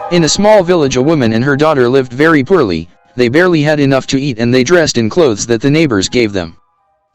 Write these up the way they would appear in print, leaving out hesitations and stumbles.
In a small village a woman and her daughter lived very poorly. They barely had enough to eat and they dressed in clothes that the neighbors gave them.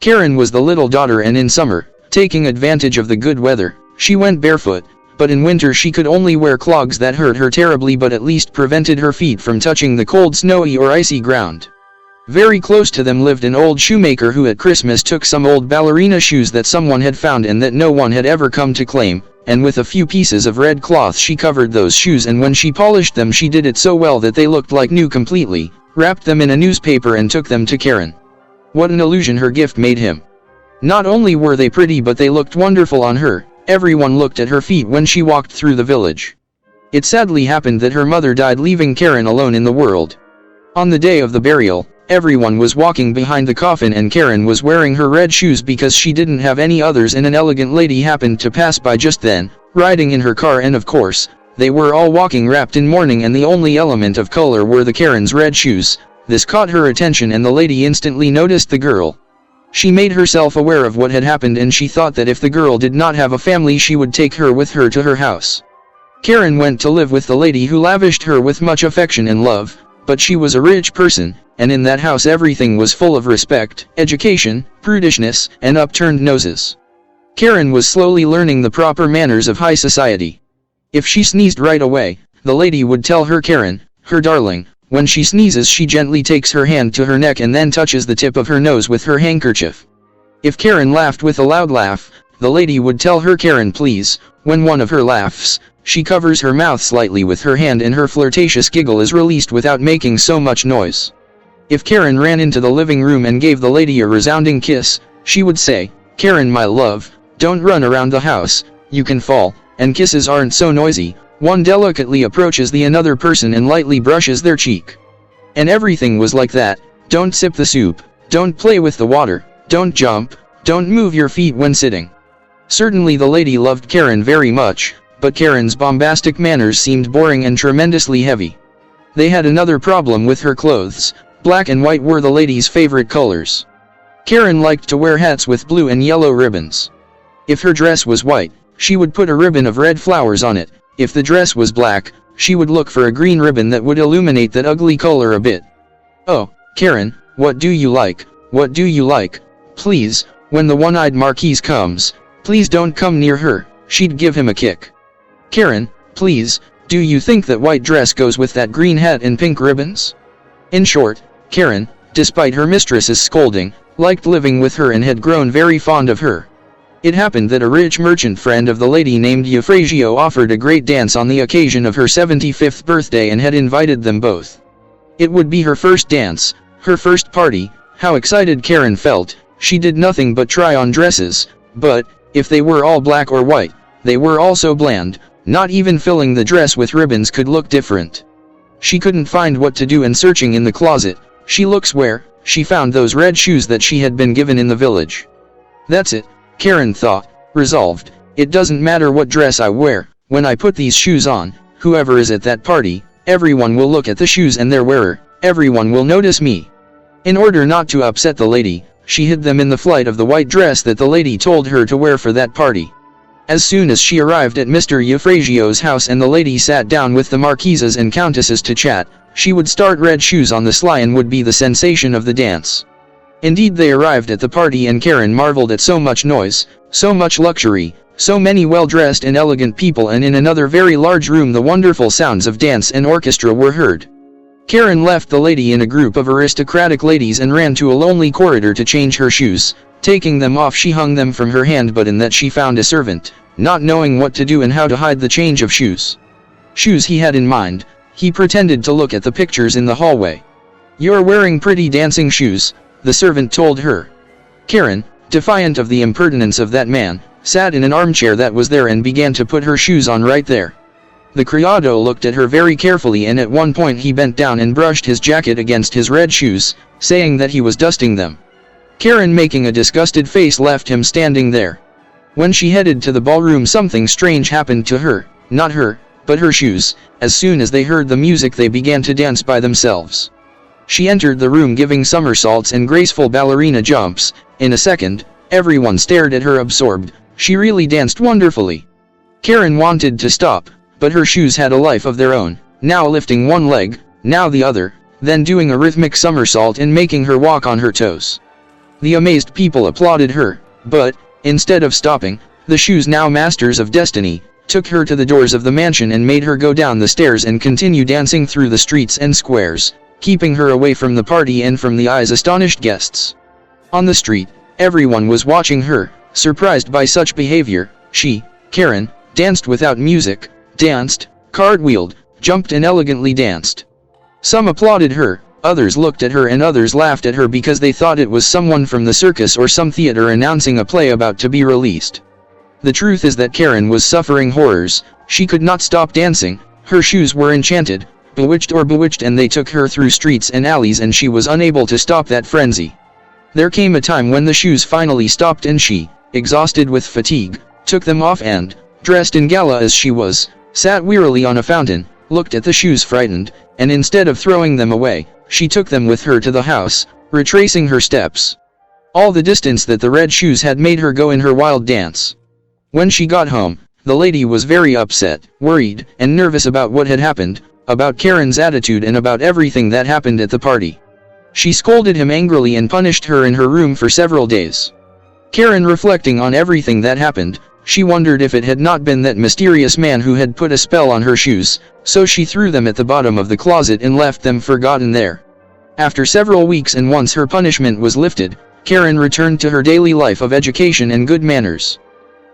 Karen was the little daughter, and in summer, taking advantage of the good weather, she went barefoot, but in winter she could only wear clogs that hurt her terribly but at least prevented her feet from touching the cold snowy or icy ground. Very close to them lived an old shoemaker who at Christmas took some old ballerina shoes that someone had found and that no one had ever come to claim, and with a few pieces of red cloth she covered those shoes, and when she polished them she did it so well that they looked like new completely, wrapped them in a newspaper and took them to Karen. What an illusion her gift made him. Not only were they pretty but they looked wonderful on her. Everyone looked at her feet when she walked through the village. It sadly happened that her mother died, leaving Karen alone in the world. On the day of the burial, everyone was walking behind the coffin and Karen was wearing her red shoes because she didn't have any others, and an elegant lady happened to pass by just then, riding in her car, and of course, they were all walking wrapped in mourning and the only element of color were the Karen's red shoes. This caught her attention and the lady instantly noticed the girl. She made herself aware of what had happened and she thought that if the girl did not have a family she would take her with her to her house. Karen went to live with the lady who lavished her with much affection and love, but she was a rich person, and in that house everything was full of respect, education, prudishness, and upturned noses. Karen was slowly learning the proper manners of high society. If she sneezed right away, the lady would tell her, "Karen, her darling." When she sneezes she gently takes her hand to her neck and then touches the tip of her nose with her handkerchief. If Karen laughed with a loud laugh, the lady would tell her, "Karen, please." When one of her laughs, she covers her mouth slightly with her hand and her flirtatious giggle is released without making so much noise. If Karen ran into the living room and gave the lady a resounding kiss, she would say, "Karen, my love, don't run around the house, you can fall," and kisses aren't so noisy. One delicately approaches the another person and lightly brushes their cheek. And everything was like that. Don't sip the soup, don't play with the water, don't jump, don't move your feet when sitting. Certainly the lady loved Karen very much, but Karen's bombastic manners seemed boring and tremendously heavy. They had another problem with her clothes. Black and white were the lady's favorite colors. Karen liked to wear hats with blue and yellow ribbons. If her dress was white, she would put a ribbon of red flowers on it. If the dress was black, she would look for a green ribbon that would illuminate that ugly color a bit. "Oh, Karen, what do you like? What do you like? Please, when the one-eyed marquise comes, please don't come near her," she'd give him a kick. "Karen, please, do you think that white dress goes with that green hat and pink ribbons?" In short, Karen, despite her mistress's scolding, liked living with her and had grown very fond of her. It happened that a rich merchant friend of the lady named Euphrazio offered a great dance on the occasion of her 75th birthday and had invited them both. It would be her first dance, her first party. How excited Karen felt. She did nothing but try on dresses, but, if they were all black or white, they were also bland. Not even filling the dress with ribbons could look different. She couldn't find what to do, and searching in the closet, she looks where, she found those red shoes that she had been given in the village. "That's it," Karen thought, resolved. "It doesn't matter what dress I wear, when I put these shoes on, whoever is at that party, everyone will look at the shoes and their wearer, everyone will notice me." In order not to upset the lady, she hid them in the flight of the white dress that the lady told her to wear for that party. As soon as she arrived at Mr. Euphrazio's house and the lady sat down with the marquises and countesses to chat, she would start red shoes on the sly and would be the sensation of the dance. Indeed, they arrived at the party and Karen marveled at so much noise, so much luxury, so many well-dressed and elegant people, and in another very large room the wonderful sounds of dance and orchestra were heard. Karen left the lady in a group of aristocratic ladies and ran to a lonely corridor to change her shoes. Taking them off she hung them from her hand, but in that she found a servant, not knowing what to do and how to hide the change of shoes. Shoes he had in mind. He pretended to look at the pictures in the hallway. "You're wearing pretty dancing shoes," the servant told her. Karen, defiant of the impertinence of that man, sat in an armchair that was there and began to put her shoes on right there. The criado looked at her very carefully, and at one point he bent down and brushed his jacket against his red shoes, saying that he was dusting them. Karen, making a disgusted face, left him standing there. When she headed to the ballroom something strange happened to her, not her, but her shoes. As soon as they heard the music they began to dance by themselves. She entered the room giving somersaults and graceful ballerina jumps. In a second, everyone stared at her absorbed. She really danced wonderfully. Karen wanted to stop, but her shoes had a life of their own. now lifting one leg, now the other, then doing a rhythmic somersault and making her walk on her toes. The amazed people applauded her, but, instead of stopping, the shoes, now masters of destiny, took her to the doors of the mansion and made her go down the stairs and continue dancing through the streets and squares, keeping her away from the party and from the eyes of astonished guests. On the street, everyone was watching her, surprised by such behavior. She, Karen, danced without music, danced, cartwheeled, jumped and elegantly danced. Some applauded her, others looked at her and others laughed at her because they thought it was someone from the circus or some theater announcing a play about to be released. The truth is that Karen was suffering horrors. She could not stop dancing, her shoes were enchanted, bewitched and they took her through streets and alleys and she was unable to stop that frenzy. There came a time when the shoes finally stopped and she, exhausted with fatigue, took them off and, dressed in gala as she was, sat wearily on a fountain, looked at the shoes frightened, and instead of throwing them away, she took them with her to the house, retracing her steps. All the distance that the red shoes had made her go in her wild dance. When she got home, the lady was very upset, worried, and nervous about what had happened, about Karen's attitude and about everything that happened at the party. She scolded him angrily and punished her in her room for several days. Karen, reflecting on everything that happened, she wondered if it had not been that mysterious man who had put a spell on her shoes, so she threw them at the bottom of the closet and left them forgotten there. After several weeks and once her punishment was lifted, Karen returned to her daily life of education and good manners.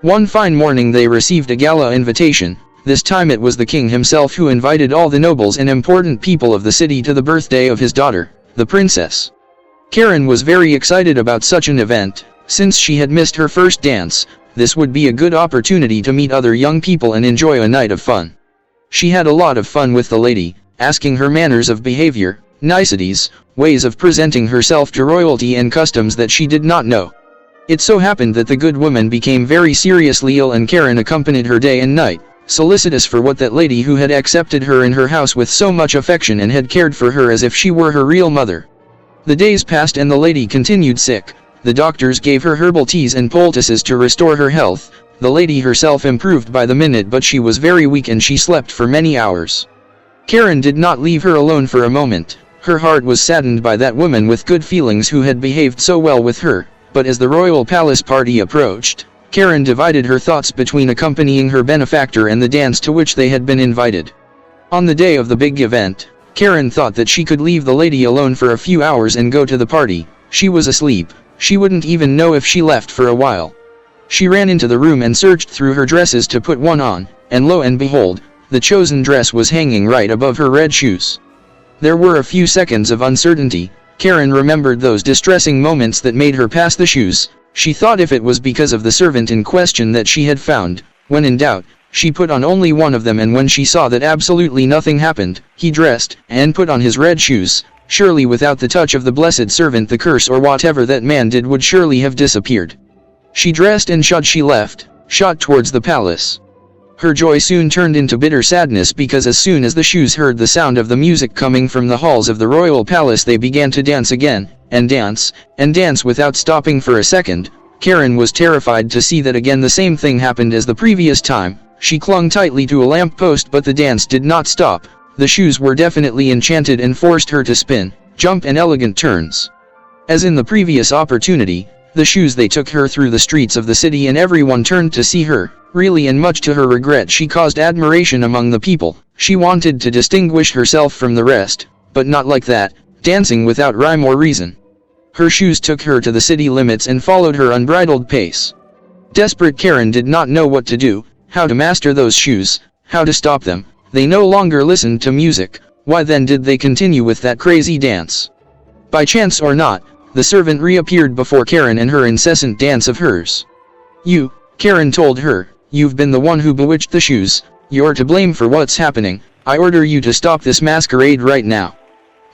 One fine morning they received a gala invitation. This time it was the king himself who invited all the nobles and important people of the city to the birthday of his daughter, the princess. Karen was very excited about such an event. Since she had missed her first dance, this would be a good opportunity to meet other young people and enjoy a night of fun. She had a lot of fun with the lady, asking her manners of behavior, niceties, ways of presenting herself to royalty and customs that she did not know. It so happened that the good woman became very seriously ill and Karen accompanied her day and night, solicitous for what that lady who had accepted her in her house with so much affection and had cared for her as if she were her real mother. The days passed and the lady continued sick. The doctors gave her herbal teas and poultices to restore her health. The lady herself improved by the minute, but she was very weak and she slept for many hours. Karen did not leave her alone for a moment. Her heart was saddened by that woman with good feelings who had behaved so well with her, but as the royal palace party approached, Karen divided her thoughts between accompanying her benefactor and the dance to which they had been invited. On the day of the big event, Karen thought that she could leave the lady alone for a few hours and go to the party. She was asleep. She wouldn't even know if she left for a while. She ran into the room and searched through her dresses to put one on, and lo and behold, the chosen dress was hanging right above her red shoes. There were a few seconds of uncertainty. Karen remembered those distressing moments that made her pass the shoes. She thought if it was because of the servant in question that she had found. When in doubt, she put on only one of them, and when she saw that absolutely nothing happened, he dressed and put on his red shoes. Surely without the touch of the blessed servant the curse or whatever that man did would surely have disappeared. She dressed and she left, shot towards the palace. Her joy soon turned into bitter sadness, because as soon as the shoes heard the sound of the music coming from the halls of the royal palace they began to dance again, and dance without stopping for a second. Karen was terrified to see that again the same thing happened as the previous time. She clung tightly to a lamp post, but the dance did not stop. The shoes were definitely enchanted and forced her to spin, jump and elegant turns. As in the previous opportunity, the shoes they took her through the streets of the city and everyone turned to see her. Really, and much to her regret, she caused admiration among the people. She wanted to distinguish herself from the rest, but not like that, dancing without rhyme or reason. Her shoes took her to the city limits and followed her unbridled pace. Desperate Karen did not know what to do, how to master those shoes, how to stop them. They no longer listened to music. Why then did they continue with that crazy dance? By chance or not, the servant reappeared before Karen and her incessant dance of hers. "You," Karen told her, "you've been the one who bewitched the shoes. You're to blame for what's happening. I order you to stop this masquerade right now."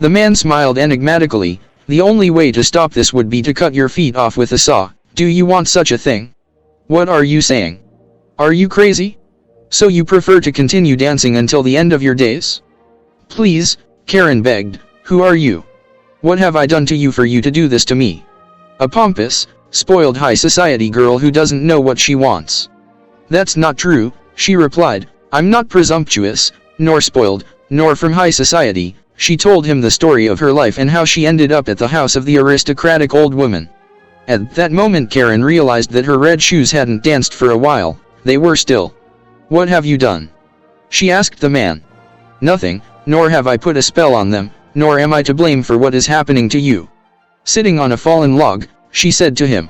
The man smiled enigmatically. "The only way to stop this would be to cut your feet off with a saw. Do you want such a thing? What are you saying? Are you crazy? So you prefer to continue dancing until the end of your days?" "Please," Karen begged, "who are you? What have I done to you for you to do this to me? A pompous, spoiled high society girl who doesn't know what she wants." "That's not true," she replied. "I'm not presumptuous, nor spoiled. nor from high society. She told him the story of her life and how she ended up at the house of the aristocratic old woman. At that moment Karen realized that her red shoes hadn't danced for a while. They were still. "What have you done?" she asked the man. "Nothing, nor have I put a spell on them, nor am I to blame for what is happening to you." Sitting on a fallen log, she said to him,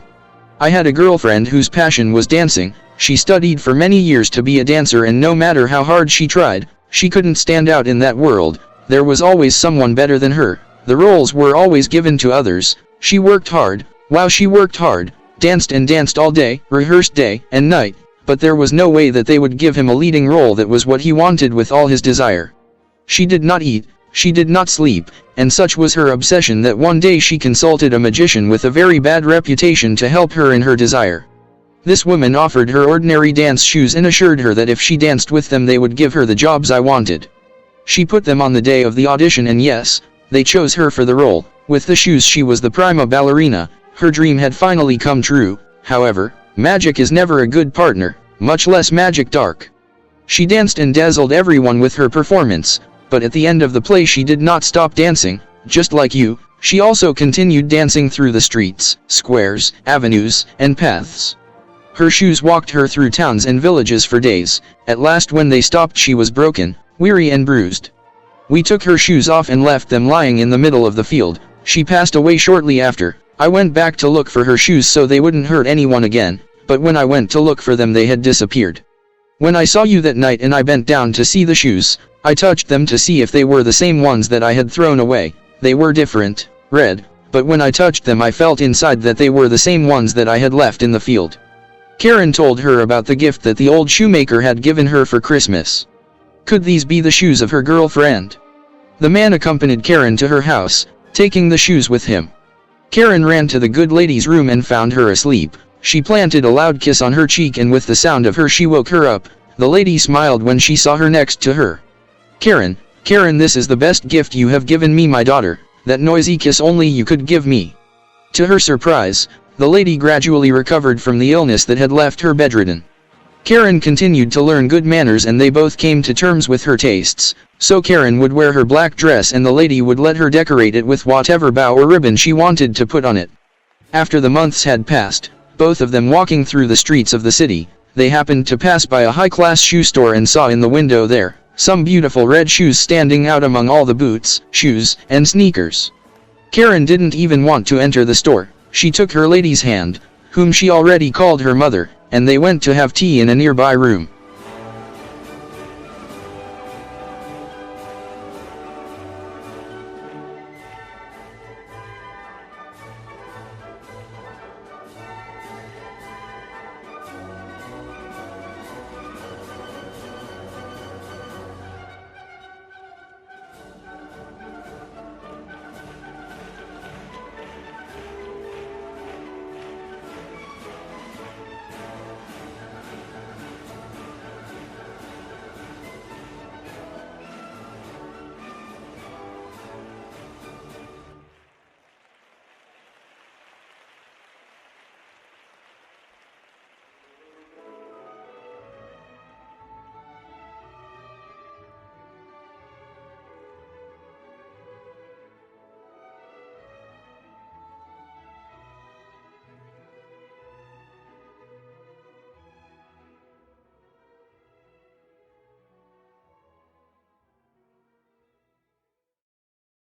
"I had a girlfriend whose passion was dancing. She studied for many years to be a dancer, and no matter how hard she tried, she couldn't stand out in that world. There was always someone better than her. The roles were always given to others. She worked hard. Wow, she worked hard, danced and danced all day, rehearsed day and night, but there was no way that they would give him a leading role that was what he wanted with all his desire. She did not eat, she did not sleep, and such was her obsession that one day she consulted a magician with a very bad reputation to help her in her desire. This woman offered her ordinary dance shoes and assured her that if she danced with them they would give her the jobs I wanted. She put them on the day of the audition, and yes, they chose her for the role. With the shoes she was the prima ballerina. Her dream had finally come true. However, magic is never a good partner, much less magic dark. She danced and dazzled everyone with her performance, but at the end of the play she did not stop dancing. Just like you, she also continued dancing through the streets, squares, avenues, and paths. Her shoes walked her through towns and villages for days. At last when they stopped she was broken, weary and bruised. We took her shoes off and left them lying in the middle of the field. She passed away shortly after. I went back to look for her shoes so they wouldn't hurt anyone again, but when I went to look for them they had disappeared. When I saw you that night and I bent down to see the shoes, I touched them to see if they were the same ones that I had thrown away. They were different, red, but when I touched them I felt inside that they were the same ones that I had left in the field." Karen told her about the gift that the old shoemaker had given her for Christmas. Could these be the shoes of her girlfriend? The man accompanied Karen to her house, taking the shoes with him. Karen ran to the good lady's room and found her asleep. She planted a loud kiss on her cheek, and with the sound of her she woke her up. The lady smiled when she saw her next to her. Karen, this is the best gift you have given me, my daughter. That noisy kiss only you could give me." To her surprise, the lady gradually recovered from the illness that had left her bedridden. Karen continued to learn good manners and they both came to terms with her tastes. So Karen would wear her black dress and the lady would let her decorate it with whatever bow or ribbon she wanted to put on it. After the months had passed, both of them walking through the streets of the city, they happened to pass by a high-class shoe store and saw in the window there some beautiful red shoes standing out among all the boots, shoes, and sneakers. Karen didn't even want to enter the store. She took her lady's hand, whom she already called her mother, and they went to have tea in a nearby room.